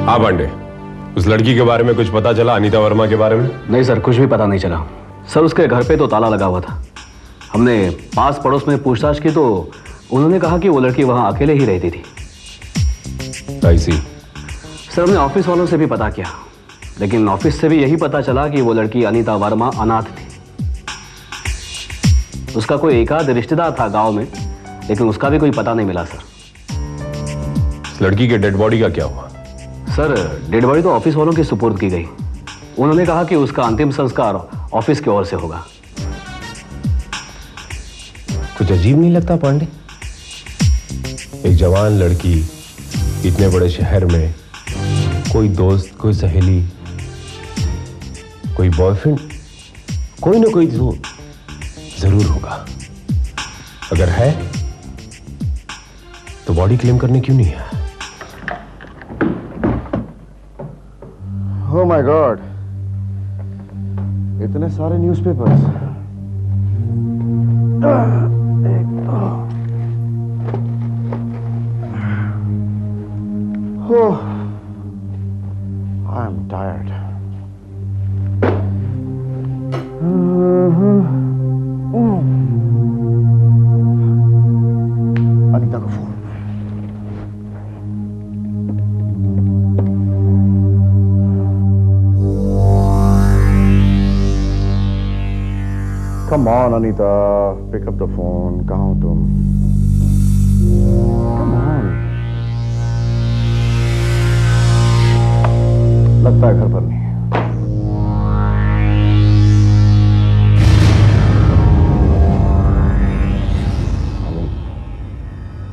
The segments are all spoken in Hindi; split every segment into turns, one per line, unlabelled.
हाँ पांडे, उस लड़की के बारे में कुछ पता चला? अनीता वर्मा के बारे में?
नहीं सर, कुछ भी पता नहीं चला सर। उसके घर पे तो ताला लगा हुआ था। हमने पास पड़ोस में पूछताछ की तो उन्होंने कहा कि वो लड़की वहां अकेले ही रहती थी।
ऐसी?
सर हमने ऑफिस वालों से भी पता किया, लेकिन ऑफिस से भी यही पता चला कि वो लड़की अनीता वर्मा अनाथ थी। उसका कोई एकाध रिश्तेदार था गांव में, लेकिन उसका भी कोई पता नहीं मिला सर।
इस लड़की के डेड बॉडी का क्या हुआ?
सर डेड बॉडी तो ऑफिस वालों की सुपुर्द की गई। उन्होंने कहा कि उसका अंतिम संस्कार ऑफिस की ओर से होगा।
कुछ अजीब नहीं लगता पांडे? एक जवान लड़की इतने बड़े शहर में, कोई दोस्त, कोई सहेली, कोई बॉयफ्रेंड, कोई ना कोई तो जरूर होगा। अगर है तो बॉडी क्लेम करने क्यों नहीं है?
Oh my God! इतने सारे newspapers. I am tired. Anita का phone. Come on, Anita, pick up the phone. कहाँ हो तुम? Come on. लगता है घर पर नहीं है।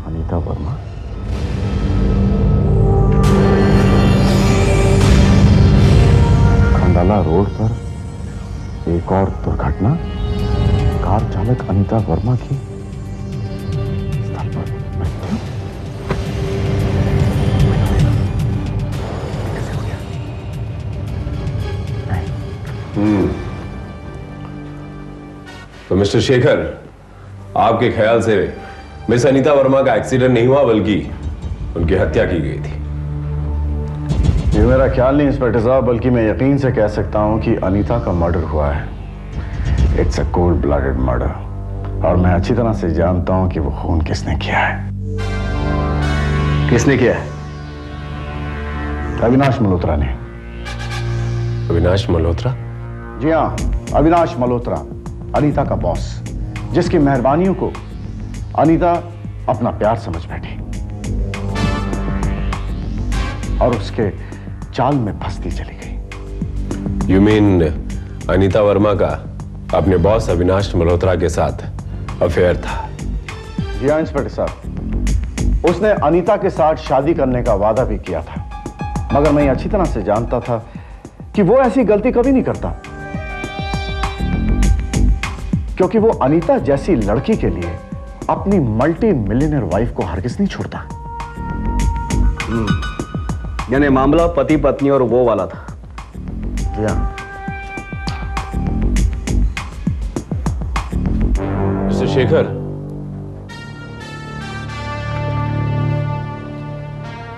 अनीता वर्मा? खंडाला रोड पर एक और दुर्घटना। कार चालक अनीता वर्मा की स्थल पर मृत्यु। कैसे हो गया?
तो मिस्टर शेखर, आपके ख्याल से मिस अनीता वर्मा का एक्सीडेंट नहीं हुआ बल्कि उनकी हत्या की गई थी?
ये मेरा ख्याल नहीं इंस्पेक्टर साहब, बल्कि मैं यकीन से कह सकता हूं कि अनीता का मर्डर हुआ है। It's a cold blooded murder, और मैं अच्छी तरह से जानता हूं कि वो खून किसने किया है।
किसने किया है?
अविनाश मल्होत्रा ने।
अविनाश मल्होत्रा?
जी हाँ, अविनाश मल्होत्रा, अनीता का बॉस, जिसकी मेहरबानियों को अनीता अपना प्यार समझ बैठी और उसके जाल में फंसती चली गई।
यू मीन अनीता वर्मा का अपने बॉस अविनाश मल्होत्रा के साथ अफेयर था?
जी हाँ इंस्पेक्टर साहब, उसने अनीता के साथ शादी करने का वादा भी किया था, मगर मैं अच्छी तरह से जानता था कि वो ऐसी गलती कभी नहीं करता, क्योंकि वो अनीता जैसी लड़की के लिए अपनी मल्टी मिलियनर वाइफ को हरगिज नहीं छोड़ता।
यानी मामला पति पत्नी और वो वाला था।
जी हाँ।
मिस्टर शेखर,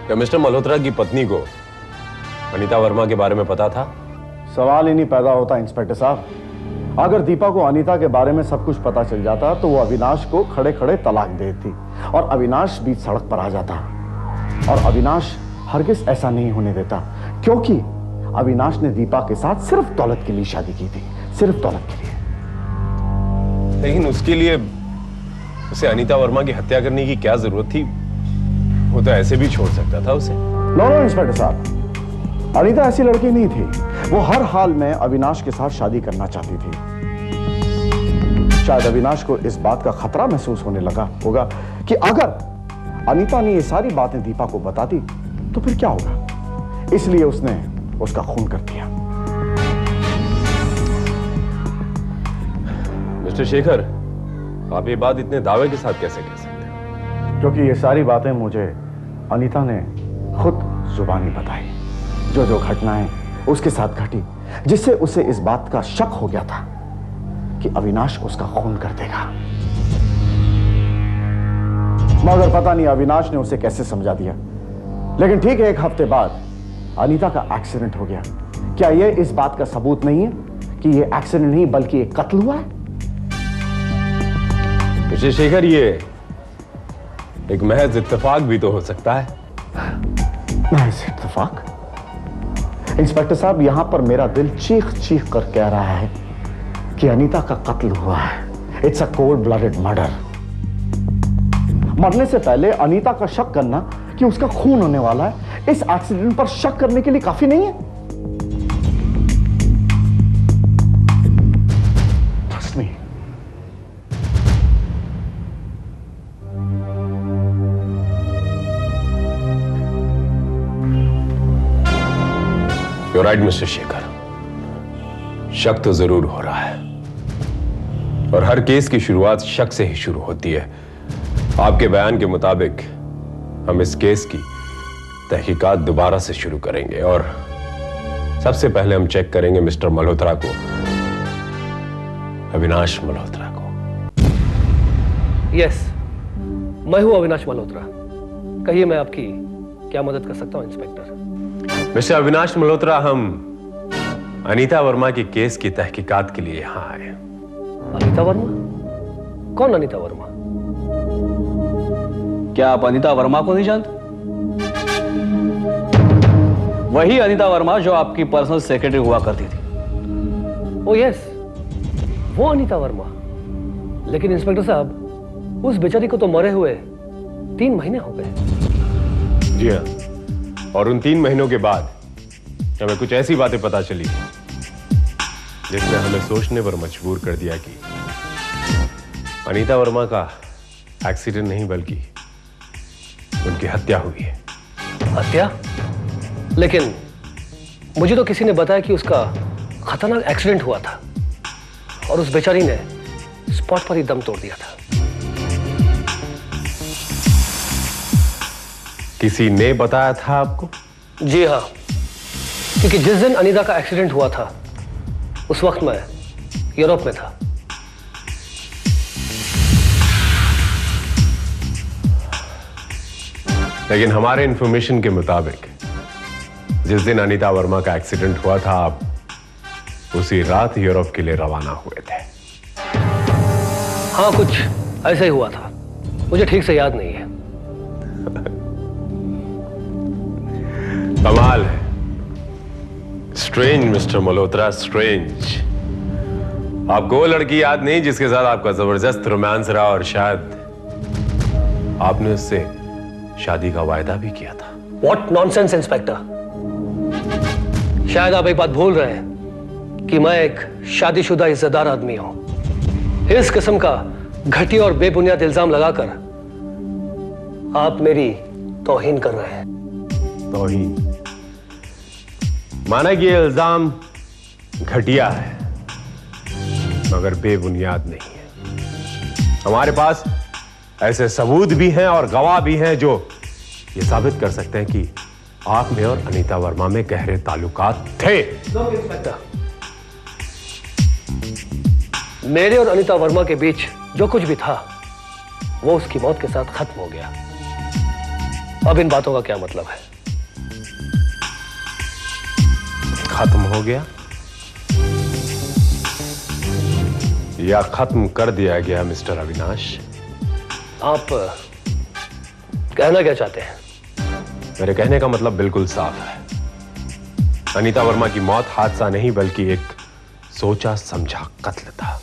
क्या मिस्टर मल्होत्रा की पत्नी को अनीता वर्मा के बारे में पता था?
सवाल ही नहीं पैदा होता इंस्पेक्टर साहब। अगर दीपा को अनीता के बारे में सब कुछ पता चल जाता तो वो अविनाश को खड़े खड़े तलाक देती और अविनाश बीच सड़क पर आ जाता। और अविनाश हरगिज ऐसा नहीं होने देता, क्योंकि अविनाश ने दीपा के साथ सिर्फ दौलत के लिए शादी की थी, सिर्फ दौलत के लिए।
लेकिन उसके लिए उसे अनीता वर्मा की हत्या करने की क्या जरूरत थी? वो तो ऐसे भी छोड़ सकता था उसे।
नो नो इंस्पेक्टर साहब, अनीता ऐसी लड़की नहीं थी। वो हर हाल में अविनाश के साथ शादी करना चाहती थी। शायद अविनाश को इस बात का खतरा महसूस होने लगा होगा कि अगर अनीता ने ये सारी बातें दीपा को बता दी तो फिर क्या होगा, इसलिए उसने उसका खून कर दिया।
मिस्टर शेखर, आप ये बात इतने दावे के साथ कैसे कह सकते हैं?
क्योंकि ये सारी बातें मुझे अनीता ने खुद जुबानी बताई। जो जो घटनाएं उसके साथ घटी, जिससे उसे इस बात का शक हो गया था कि अविनाश उसका खून कर देगा। मगर पता नहीं अविनाश ने उसे कैसे समझा दिया। लेकिन ठीक है, एक हफ्ते बाद अनीता का एक्सीडेंट हो गया, क्या यह इस बात का सबूत नहीं है कि यह एक्सीडेंट नहीं बल्कि एक कत्ल हुआ है?
मिस्टर शेखर, ये एक महज इत्तेफाक भी तो हो सकता है।
महज इत्तेफाक? इंस्पेक्टर साहब, यहां पर मेरा दिल चीख चीख कर कह रहा है कि अनीता का कत्ल हुआ है। It's a cold blooded murder. मरने से पहले अनीता का शक करना कि उसका खून होने वाला है, इस एक्सीडेंट पर शक करने के लिए काफी नहीं है? Trust me.
You're right, mister Shekhar, शक तो जरूर हो रहा है और हर केस की शुरुआत शक से ही शुरू होती है। आपके बयान के मुताबिक हम इस केस की तहकीकात दोबारा से शुरू करेंगे और सबसे पहले हम चेक करेंगे मिस्टर मल्होत्रा को, अविनाश मल्होत्रा को।
यस, मैं हूं अविनाश मल्होत्रा। कहिए, मैं आपकी क्या मदद कर सकता हूं इंस्पेक्टर?
मिस्टर अविनाश मल्होत्रा, हम अनीता वर्मा की केस की तहकीकात के लिए यहां आए।
अनीता वर्मा? कौन अनीता वर्मा?
क्या आप अनीता वर्मा को नहीं जानते? वही अनीता वर्मा जो आपकी पर्सनल सेक्रेटरी हुआ करती थी।
ओ यस, वो अनीता वर्मा। लेकिन इंस्पेक्टर साहब, उस बेचारी को तो मरे हुए 3 महीने हो गए।
जी हाँ, और उन 3 महीनों के बाद हमें कुछ ऐसी बातें पता चली जिसने हमें सोचने पर मजबूर कर दिया कि अनीता वर्मा का एक्सीडेंट नहीं बल्कि उनकी हत्या हुई है।
हत्या? लेकिन मुझे तो किसी ने बताया कि उसका खतरनाक एक्सीडेंट हुआ था और उस बेचारी ने स्पॉट पर ही दम तोड़ दिया था।
किसी ने बताया था आपको?
जी हाँ, क्योंकि जिस दिन अनीता का एक्सीडेंट हुआ था उस वक्त मैं यूरोप में था।
लेकिन हमारे इंफॉर्मेशन के मुताबिक जिस दिन अनीता वर्मा का एक्सीडेंट हुआ था, आप उसी रात यूरोप के लिए रवाना हुए थे।
हाँ, कुछ ऐसा ही हुआ था, मुझे ठीक से याद नहीं है।
कमाल है। Strange mister Malhotra, strange. आपको वो लड़की याद नहीं जिसके साथ आपका जबरदस्त रोमांस रहा और शायद आपने उससे शादी का वायदा भी किया था?
What nonsense, inspector. शायद आप एक बात भूल रहे हैं कि मैं एक शादीशुदा इज्जतदार आदमी हूं। इस किस्म का घटिया और बेबुनियाद इल्जाम लगाकर आप मेरी तौहीन कर रहे हैं।
तौहीन? माना कि ये इल्जाम घटिया है मगर बेबुनियाद नहीं है। हमारे पास ऐसे सबूत भी हैं और गवाह भी हैं जो ये साबित कर सकते हैं कि आप में और अनीता वर्मा में गहरे ताल्लुकात थे।
इंस्पेक्टर, मेरे और अनीता वर्मा के बीच जो कुछ भी था वो उसकी मौत के साथ खत्म हो गया। अब इन बातों का क्या मतलब है?
खत्म हो गया या खत्म कर दिया गया मिस्टर अविनाश?
आप कहना क्या चाहते हैं?
मेरे कहने का मतलब बिल्कुल साफ है। अनीता वर्मा की मौत हादसा नहीं बल्कि एक सोचा समझा कत्ल था,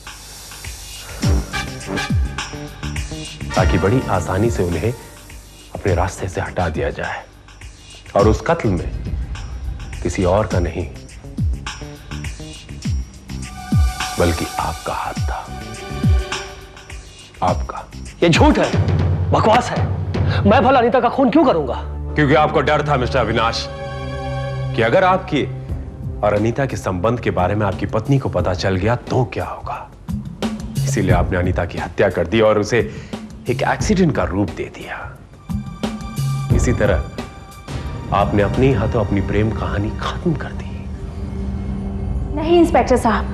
ताकि बड़ी आसानी से उन्हें अपने रास्ते से हटा दिया जाए। और उस कत्ल में किसी और का नहीं बल्कि आपका हाथ था। आपका।
ये झूठ है, बकवास है। मैं भला अनीता का खून क्यों करूंगा?
क्योंकि आपको डर था मिस्टर अविनाश कि अगर आपके और अनीता के संबंध के बारे में आपकी पत्नी को पता चल गया तो क्या होगा। इसीलिए आपने अनीता की हत्या कर दी और उसे एक एक्सीडेंट का रूप दे दिया। इसी तरह आपने अपने हाथों अपनी प्रेम कहानी खत्म कर दी।
नहीं इंस्पेक्टर साहब,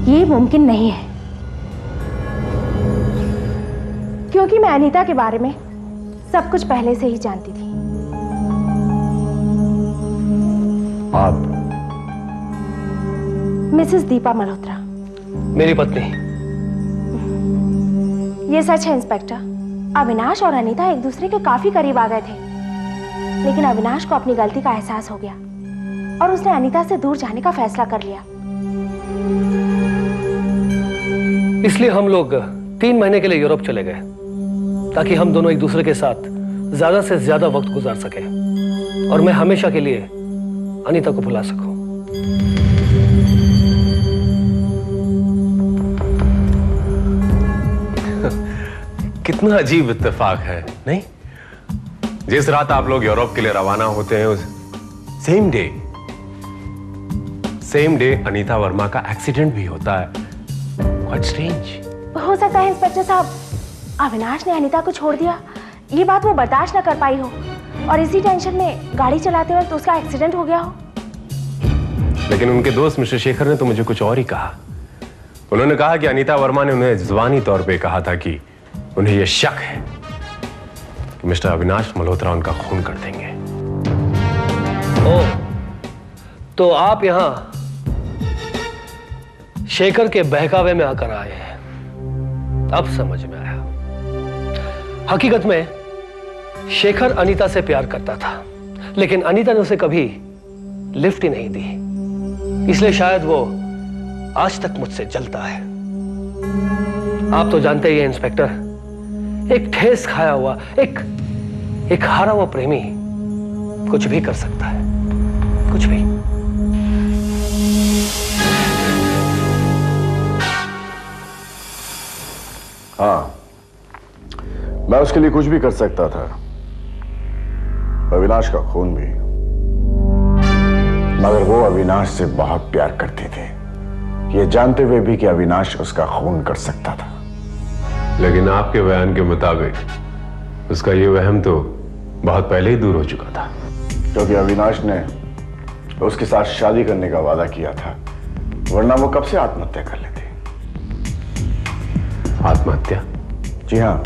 ये मुमकिन नहीं है, क्योंकि मैं अनीता के बारे में सब कुछ पहले से ही जानती थी।
आप
मिसेस दीपा मल्होत्रा।
मेरी पत्नी।
ये सच है इंस्पेक्टर, अविनाश और अनीता एक दूसरे के काफी करीब आ गए थे, लेकिन अविनाश को अपनी गलती का एहसास हो गया और उसने अनीता से दूर जाने का फैसला कर लिया।
इसलिए हम लोग 3 महीने के लिए यूरोप चले गए, ताकि हम दोनों एक दूसरे के साथ ज्यादा से ज्यादा वक्त गुजार सके और मैं हमेशा के लिए अनीता को भुला सकूं।
कितना अजीब इत्तेफाक है, नहीं? जिस रात आप लोग यूरोप के लिए रवाना होते हैं, उस सेम डे अनीता वर्मा का एक्सीडेंट भी होता है। Quite strange.
हो सकता है इंस्पेक्टर साहब, अविनाश ने अनीता को छोड़ दिया, ये बात वो बर्दाश्त न कर पाई हो और इसी टेंशन में गाड़ी चलाते वक्त उसका एक्सीडेंट हो गया हो।
लेकिन उनके दोस्त मिस्टर शेखर ने तो मुझे कुछ और ही कहा। उन्होंने कहा कि अनीता वर्मा ने उन्हें जुबानी तौर पे कहा था कि उन्हें यह शक है कि मिस्टर अविनाश मल्होत्रा उनका खून कर देंगे।
ओह, तो आप यहां शेखर के बहकावे में आकर आए हैं। अब समझ में आया। हकीकत में शेखर अनीता से प्यार करता था, लेकिन अनीता ने उसे कभी लिफ्ट ही नहीं दी, इसलिए शायद वो आज तक मुझसे जलता है। आप तो जानते ही हैं इंस्पेक्टर, एक ठेस खाया हुआ, एक हारा हुआ प्रेमी कुछ भी कर सकता है, कुछ भी।
हाँ, मैं उसके लिए कुछ भी कर सकता था, अविनाश का खून भी। मगर वो अविनाश से बहुत प्यार करते थे, ये जानते हुए भी कि अविनाश उसका खून कर सकता था।
लेकिन आपके बयान के मुताबिक उसका ये वहम तो बहुत पहले ही दूर हो चुका था,
क्योंकि अविनाश ने उसके साथ शादी करने का वादा किया था, वरना वो कब से आत्महत्या कर लेते।
आत्महत्या?
जी हाँ,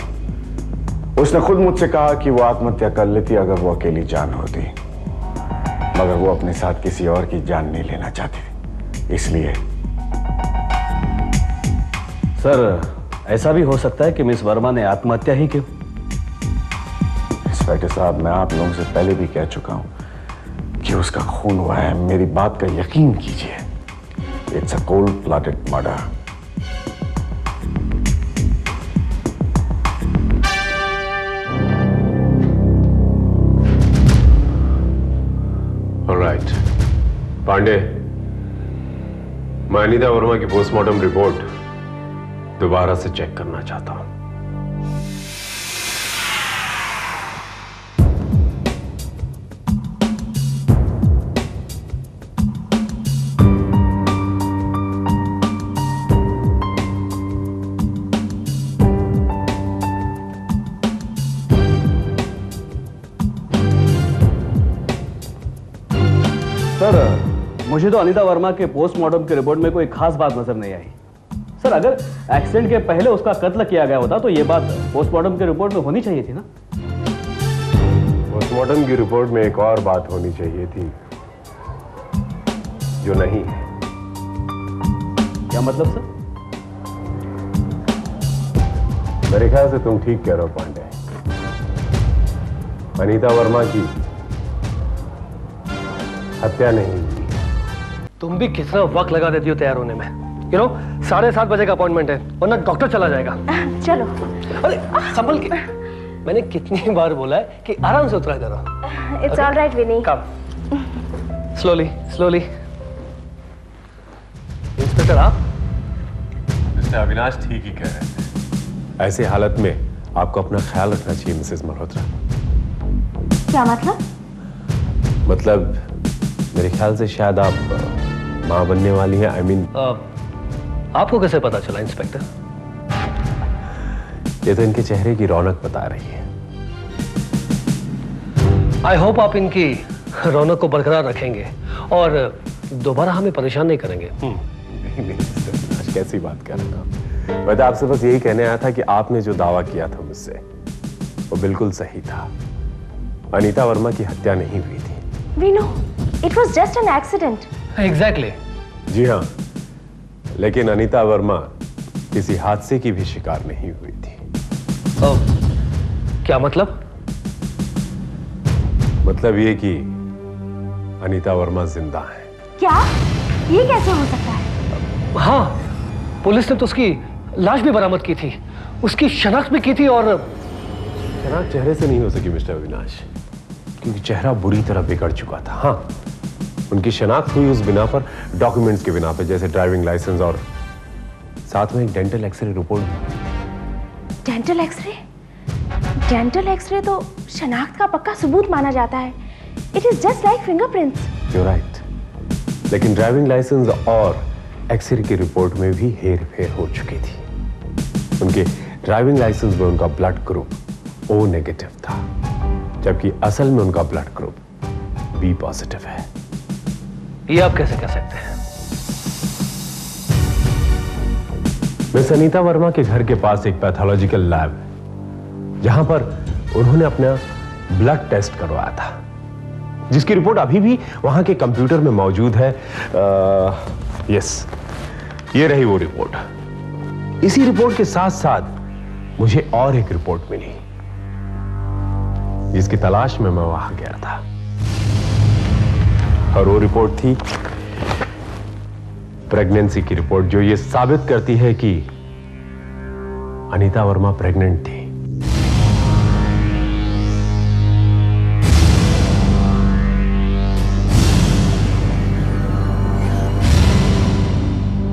उसने खुद मुझसे कहा कि वो आत्महत्या कर लेती अगर वो अकेली जान होती, मगर वो अपने साथ किसी और की जान नहीं लेना चाहती, इसलिए।
सर, ऐसा भी हो सकता है कि मिस वर्मा ने आत्महत्या ही की।
इंस्पेक्टर साहब, मैं आप लोगों से पहले भी कह चुका हूं कि उसका खून हुआ है। मेरी बात का यकीन कीजिए। It's a cold blooded murder.
Alright Pandey, मैं अनीता वर्मा की पोस्टमार्टम रिपोर्ट दोबारा से चेक करना चाहता हूं।
सर, मुझे तो अनीता वर्मा के पोस्टमार्टम की रिपोर्ट में कोई खास बात नजर नहीं आई। सर, अगर एक्सीडेंट के पहले उसका कत्ल किया गया होता तो यह बात पोस्टमार्टम की रिपोर्ट में होनी चाहिए थी ना?
पोस्टमार्टम की रिपोर्ट में एक और बात होनी चाहिए थी जो नहीं है।
क्या मतलब सर?
मेरे ख्याल से तुम ठीक कह रहे हो पांडे। अनीता वर्मा की हत्या नहीं हुई।
तुम भी कितना वक्त लगा देती हो तैयार होने में। 7:30 बजे का अपॉइंटमेंट है, वरना डॉक्टर चला जाएगा।
चलो।
अरे संभल के। मैंने कितनी बार बोला है कि आराम से उतरा करो।
It's alright Vinni.
Come. Slowly slowly. Inspector, आप?
मिस्टर अविनाश ठीक ही कह रहे हैं। ऐसे हालत में आपको अपना ख्याल रखना चाहिए मिसेस मल्होत्रा।
क्या मतलब?
मतलब मेरे ख्याल से शायद आप मां बनने वाली हैं। आई मीन
आपको कैसे पता चला इंस्पेक्टर?
ये तो इनके चेहरे की रौनक बता रही है।
आई होप आप इनकी रौनक को बरकरार रखेंगे और दोबारा हमें परेशान नहीं करेंगे।
नहीं, आज कैसी बात कर रहे हैं आप? मैं तो आपसे बस यही कहने आया था कि आपने जो दावा किया था मुझसे वो बिल्कुल सही था। अनीता वर्मा की हत्या नहीं हुई थी।
We know, it was just an accident.
Exactly.
जी हाँ, लेकिन अनीता वर्मा किसी हादसे की भी शिकार नहीं हुई थी।
क्या मतलब?
मतलब ये कि अनीता वर्मा जिंदा है।
क्या? ये कैसे हो सकता है?
हाँ, पुलिस ने तो उसकी लाश भी बरामद की थी, उसकी शनाख्त भी की थी और
शनाख्त चेहरे से नहीं हो सकी मिस्टर अविनाश, क्योंकि चेहरा बुरी तरह बिगड़ चुका था। हाँ, उनकी शनाख्त हुई उस बिना पर, डॉक्यूमेंट्स के बिना पर, जैसे ड्राइविंग लाइसेंस और साथ में एक डेंटल एक्सरे रिपोर्ट भी।
Dental x ray? डेंटल एक्सरे तो शनाख्त का पक्का सबूत माना जाता है। It is just like fingerprints.
You right, लेकिन ड्राइविंग लाइसेंस और एक्सरे की रिपोर्ट में भी हेर फेर हो चुकी थी। उनके ड्राइविंग लाइसेंस में उनका ब्लड ग्रुप O नेगेटिव था, जबकि असल में उनका ब्लड ग्रुप B पॉजिटिव है।
ये आप कैसे कह सकते हैं?
मिस अनीता वर्मा के घर के पास एक पैथोलॉजिकल लैब है, जहां पर उन्होंने अपना ब्लड टेस्ट करवाया था, जिसकी रिपोर्ट अभी भी वहां के कंप्यूटर में मौजूद है। यस, ये रही वो रिपोर्ट। इसी रिपोर्ट के साथ साथ मुझे और एक रिपोर्ट मिली, जिसकी तलाश में मैं वहां गया था, और वो रिपोर्ट थी प्रेगनेंसी की रिपोर्ट, जो ये साबित करती है कि अनीता वर्मा प्रेग्नेंट थी।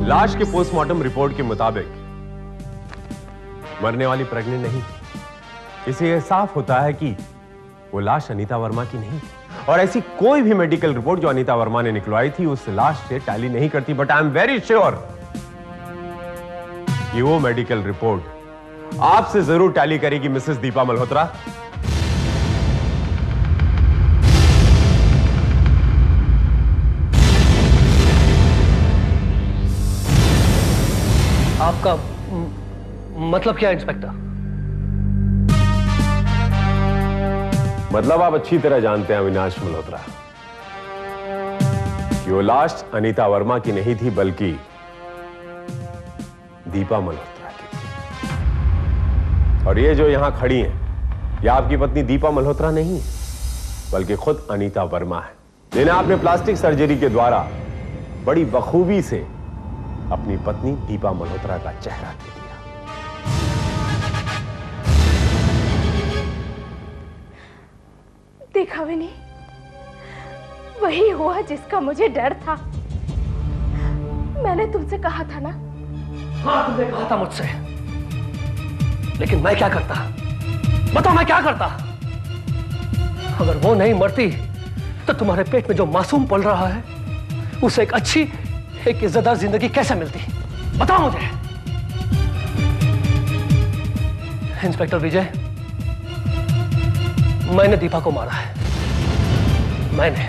लाश के पोस्टमार्टम रिपोर्ट के मुताबिक मरने वाली प्रेग्नेंट नहीं थी। इससे यह साफ होता है कि वो लाश अनीता वर्मा की नहीं, और ऐसी कोई भी मेडिकल रिपोर्ट जो अनीता वर्मा ने निकलवाई थी उस लाश से टैली नहीं करती। But I am very sure कि वो मेडिकल रिपोर्ट आपसे जरूर टैली करेगी मिसेस दीपा मल्होत्रा।
आपका मतलब क्या इंस्पेक्टर?
मतलब आप अच्छी तरह जानते हैं अविनाश मल्होत्रा कि वो लाश अनीता वर्मा की नहीं थी, बल्कि दीपा मल्होत्रा की थी। और ये जो यहां खड़ी हैं, ये आपकी पत्नी दीपा मल्होत्रा नहीं है, बल्कि खुद अनीता वर्मा है, जिन्हें आपने प्लास्टिक सर्जरी के द्वारा बड़ी बखूबी से अपनी पत्नी दीपा मल्होत्रा का चेहरा दे दिया।
देखा विनी, वही हुआ जिसका मुझे डर था। मैंने तुमसे कहा था ना।
हाँ, तुमने कहा था मुझसे, लेकिन मैं क्या करता? बताओ, मैं क्या करता? अगर वो नहीं मरती तो तुम्हारे पेट में जो मासूम पल रहा है उसे एक अच्छी, एक इज्जतदार जिंदगी कैसे मिलती? बताओ मुझे। इंस्पेक्टर विजय, मैंने दीपा को मारा है, मैंने।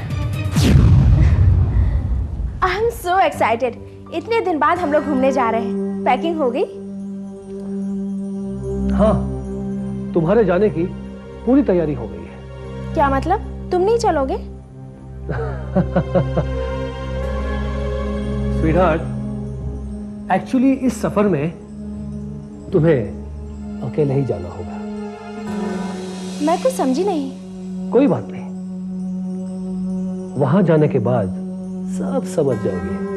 I am so excited. इतने दिन बाद हम लोग घूमने जा रहे हैं। पैकिंग हो गई?
हाँ, तुम्हारे जाने की पूरी तैयारी हो गई है।
क्या मतलब? तुम नहीं चलोगे?
स्वीटहार्ट, एक्चुअली इस सफर में तुम्हें अकेले ही जाना होगा।
मैं कुछ समझी नहीं।
कोई बात नहीं, वहां जाने के बाद सब समझ जाओगे।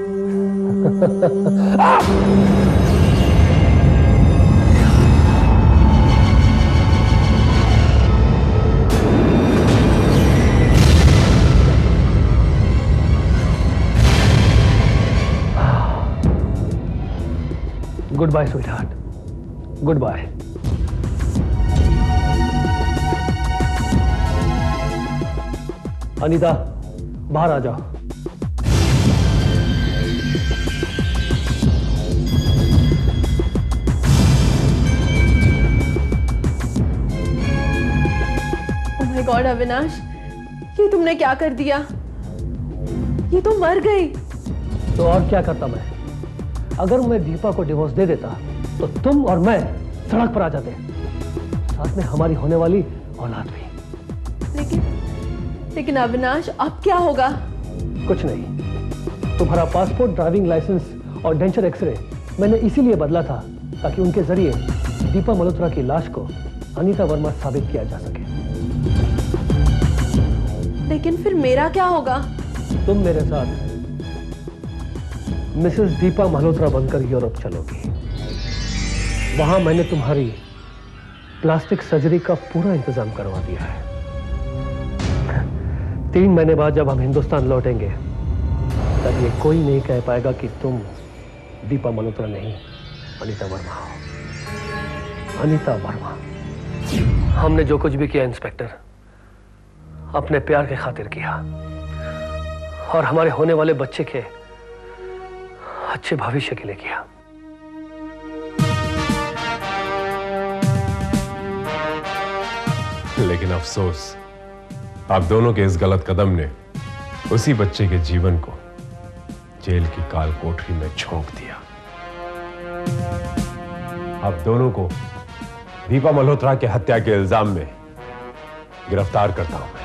Good bye sweetheart, good bye. Anita, बाहर आ जाओ।
ओह माय गॉड अविनाश, ये तुमने क्या कर दिया? ये तो मर गई।
तो और क्या करता मैं? अगर मैं दीपा को डिवोर्स दे देता तो तुम और मैं सड़क पर आ जाते। साथ में हमारी होने वाली औलाद भी।
लेकिन अविनाश अब क्या होगा?
कुछ नहीं, तुम्हारा पासपोर्ट, ड्राइविंग लाइसेंस और डेंचर एक्सरे मैंने इसीलिए बदला था ताकि उनके जरिए दीपा मल्होत्रा की लाश को अनीता वर्मा साबित किया जा सके।
लेकिन फिर मेरा क्या होगा?
तुम मेरे साथ मिसेस दीपा मल्होत्रा बनकर यूरोप चलोगी। वहां मैंने तुम्हारी प्लास्टिक सर्जरी का पूरा इंतजाम करवा दिया है। 3 महीने बाद जब हम हिंदुस्तान लौटेंगे तब ये कोई नहीं कह पाएगा कि तुम दीपा मल्होत्रा नहीं, अनीता वर्मा हो। अनीता वर्मा। हमने जो कुछ भी किया इंस्पेक्टर, अपने प्यार के खातिर किया और हमारे होने वाले बच्चे के अच्छे भविष्य के लिए किया।
लेकिन अफसोस, आप दोनों के इस गलत कदम ने उसी बच्चे के जीवन को जेल की काल कोठरी में झोंक दिया। आप दोनों को दीपा मल्होत्रा के हत्या के इल्जाम में गिरफ्तार करता हूं मैं।